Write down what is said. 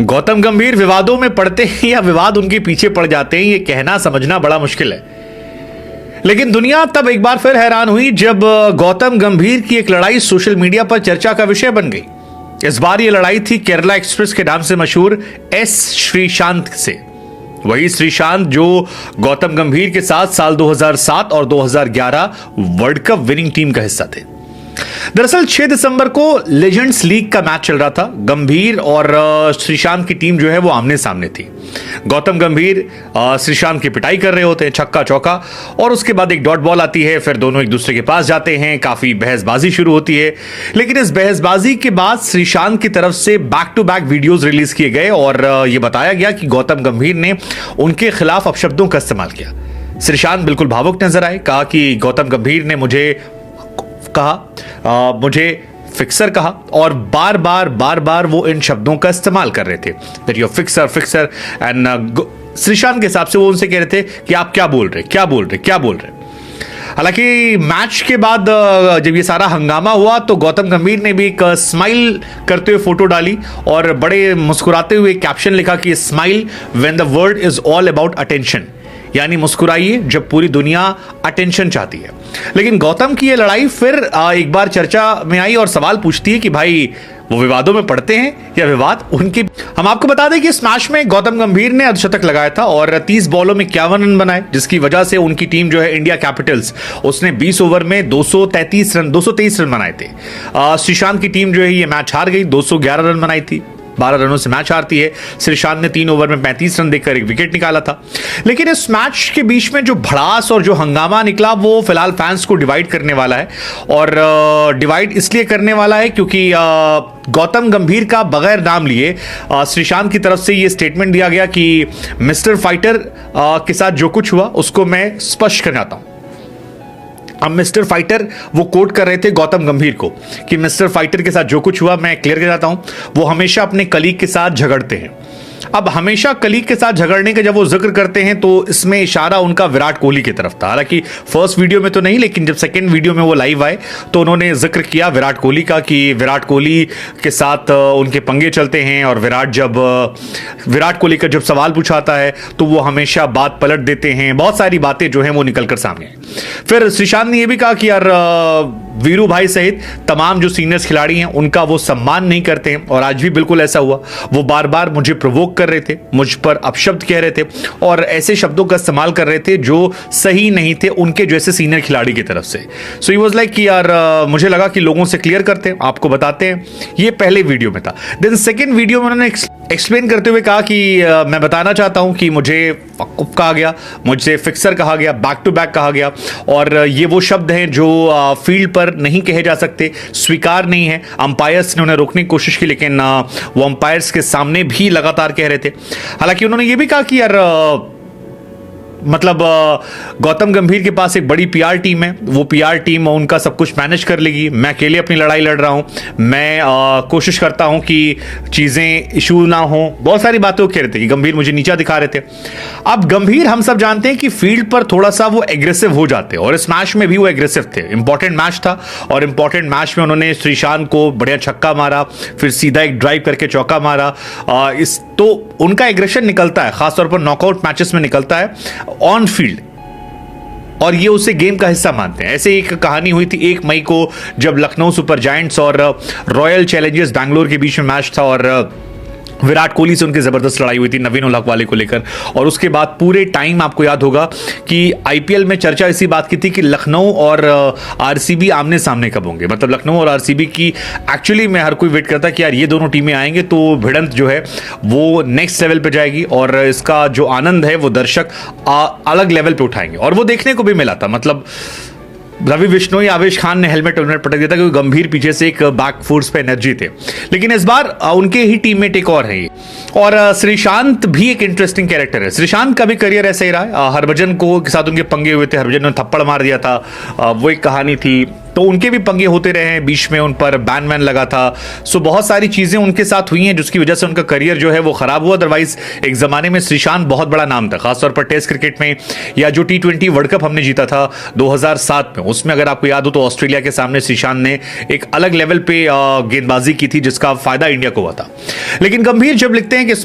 गौतम गंभीर विवादों में पड़ते हैं या विवाद उनके पीछे पड़ जाते हैं, ये कहना समझना बड़ा मुश्किल है। लेकिन दुनिया तब एक बार फिर हैरान हुई जब गौतम गंभीर की एक लड़ाई सोशल मीडिया पर चर्चा का विषय बन गई। इस बार ये लड़ाई थी केरला एक्सप्रेस के नाम से मशहूर एस श्रीशांत से। वही श्रीशांत जो गौतम गंभीर के साथ साल 2007 और 2011 वर्ल्ड कप विनिंग टीम का हिस्सा थे। दरअसल 6 दिसंबर को लेजेंड्स लीग का मैच चल रहा था। गंभीर और श्रीशांत की टीम जो है वो आमने सामने थी। गौतम गंभीर श्रीशांत की पिटाई कर रहे होते हैं, छक्का चौका, और उसके बाद एक डॉट बॉल आती है। फिर दोनों एक दूसरे के पास जाते हैं, काफी बहसबाजी शुरू होती है। लेकिन इस बहसबाजी के बाद श्रीशांत की तरफ से back to back videos release किए गए और यह बताया गया कि गौतम गंभीर ने उनके खिलाफ अपशब्दों का इस्तेमाल किया। श्रीशांत बिल्कुल भावुक नजर आए, कहा कि गौतम गंभीर ने मुझे फिक्सर कहा और बार बार वो इन शब्दों का इस्तेमाल कर रहे थे, that you fixer and Sreesanth के हिसाब से वो उनसे कह रहे थे कि आप क्या बोल रहे। हालांकि मैच के बाद जब ये सारा हंगामा हुआ तो गौतम गंभीर ने भी एक स्माइल करते हुए फोटो डाली और बड़े मुस्कुराते हुए कैप्शन लिखा कि smile when the world is all about attention, यानी मुस्कुराइए जब पूरी दुनिया अटेंशन चाहती है। लेकिन गौतम की ये लड़ाई फिर एक बार चर्चा में आई और सवाल पूछती है कि भाई वो विवादों में पड़ते हैं या विवाद उनके। हम आपको बता दें कि इस मैच में गौतम गंभीर ने अर्धशतक लगाया था और 30 बॉलों में 51 रन बनाए, जिसकी वजह से उनकी टीम जो है इंडिया कैपिटल्स, उसने 20 ओवर में 223 रन बनाए थे। श्रीशांत की टीम जो है ये मैच हार गई, 211 रन बनाई थी, 12 रनों से मैच हारती है। श्रीशांत ने 3 ओवर में 35 रन देकर एक विकेट निकाला था। लेकिन इस मैच के बीच में जो भड़ास और जो हंगामा निकला वो फिलहाल फैंस को डिवाइड करने वाला है। और डिवाइड इसलिए करने वाला है क्योंकि गौतम गंभीर का बगैर नाम लिए श्रीशांत की तरफ से ये स्टेटमेंट दिया गया कि मिस्टर फाइटर के साथ जो कुछ हुआ उसको मैं स्पष्ट करना चाहता हूं। अब मिस्टर फाइटर वो कोट कर रहे थे गौतम गंभीर को कि मिस्टर फाइटर के साथ जो कुछ हुआ मैं क्लियर कर जाता हूं, वो हमेशा अपने कलीग के साथ झगड़ते हैं। अब हमेशा कलीग के साथ झगड़ने का जब वो जिक्र करते हैं तो इसमें इशारा उनका विराट कोहली की तरफ था। हालांकि फर्स्ट वीडियो में तो नहीं, लेकिन जब सेकंड वीडियो में वो लाइव आए तो उन्होंने जिक्र किया विराट कोहली का कि विराट कोहली के साथ उनके पंगे चलते हैं और विराट कोहली का जब सवाल पूछाता है तो वो हमेशा बात पलट देते हैं। बहुत सारी बातें जो हैं वो निकलकर सामने आई। फिर श्रीशांत ने यह भी कहा कि यार वीरू भाई सहित तमाम जो सीनियर्स खिलाड़ी हैं उनका वो सम्मान नहीं करते हैं और आज भी बिल्कुल ऐसा हुआ। वो बार बार मुझे प्रोवोक कर रहे थे, मुझ पर अपशब्द कह रहे थे और ऐसे शब्दों का इस्तेमाल कर रहे थे जो सही नहीं थे उनके जैसे सीनियर खिलाड़ी की तरफ से। सो ही वाज लाइक कि यार मुझे लगा कि लोगों से क्लियर करते हैं, आपको बताते हैं। ये पहले वीडियो में था। देन सेकेंड वीडियो में उन्होंने एक्सप्लेन करते हुए कहा कि मैं बताना चाहता हूं कि मुझे वक़्फ़ कहा गया, मुझे फिक्सर कहा गया, बैक टू बैक कहा गया और ये वो शब्द हैं जो फील्ड पर नहीं कहे जा सकते, स्वीकार नहीं है। अंपायर्स ने उन्हें रोकने की कोशिश की लेकिन वो अंपायर्स के सामने भी लगातार कह रहे थे। हालांकि उन्होंने ये भी कहा कि यार मतलब गौतम गंभीर के पास एक बड़ी पीआर टीम है, वो पीआर टीम उनका सब कुछ मैनेज कर लेगी। मैं अकेले अपनी लड़ाई लड़ रहा हूं, मैं कोशिश करता हूं कि चीजें इशू ना हो। बहुत सारी बातें वो कह रहे थे कि गंभीर मुझे नीचा दिखा रहे थे। अब गंभीर हम सब जानते हैं कि फील्ड पर थोड़ा सा वो एग्रेसिव हो जाते हैं और इस मैच में भी वो एग्रेसिव थे। इंपॉर्टेंट मैच था और इंपॉर्टेंट मैच में उन्होंने श्रीशांत को बढ़िया छक्का मारा, फिर सीधा एक ड्राइव करके चौका मारा। तो उनका एग्रेशन निकलता है, खासतौर पर नॉकआउट मैचेस में निकलता है ऑन फील्ड और ये उसे गेम का हिस्सा मानते हैं। ऐसे एक कहानी हुई थी 1 मई को जब लखनऊ सुपर जायंट्स और रॉयल चैलेंजर्स बैंगलोर के बीच में मैच था और विराट कोहली से उनकी जबरदस्त लड़ाई हुई थी नवीन उल हक वाले को लेकर। और उसके बाद पूरे टाइम आपको याद होगा कि आईपीएल में चर्चा इसी बात की थी कि लखनऊ और आरसीबी आमने सामने कब होंगे। मतलब लखनऊ और आरसीबी की एक्चुअली में हर कोई वेट करता कि यार ये दोनों टीमें आएंगे तो भिड़ंत जो है वो नेक्स्ट लेवल पे जाएगी और इसका जो आनंद है वो दर्शक अलग लेवल पे उठाएंगे और वो देखने को भी मिला था। मतलब रवि बिश्नोई, आवेश खान ने हेलमेट पटक दिया था क्योंकि गंभीर पीछे से एक बैक फोर्स पे एनर्जी थे। लेकिन इस बार उनके ही टीममेट एक और है और श्रीशांत भी एक इंटरेस्टिंग कैरेक्टर है। श्रीशांत का भी करियर ऐसा ही रहा है। हरभजन को के साथ उनके पंगे हुए थे, हरभजन ने थप्पड़ मार दिया था, वो एक कहानी थी। तो उनके भी पंगे होते रहे हैं, बीच में उन पर बैन वैन लगा था। सो बहुत सारी चीजें उनके साथ हुई हैं जिसकी वजह से उनका करियर जो है वो खराब हुआ। अदरवाइज एक जमाने में श्रीशांत बहुत बड़ा नाम था, खासतौर पर टेस्ट क्रिकेट में, या जो T20 वर्ल्ड कप हमने जीता था 2007 में, उसमें अगर आपको याद हो तो ऑस्ट्रेलिया के सामने श्रीशांत ने एक अलग लेवल पे गेंदबाजी की थी जिसका फायदा इंडिया को हुआ था। लेकिन गंभीर जब लिखते हैं कि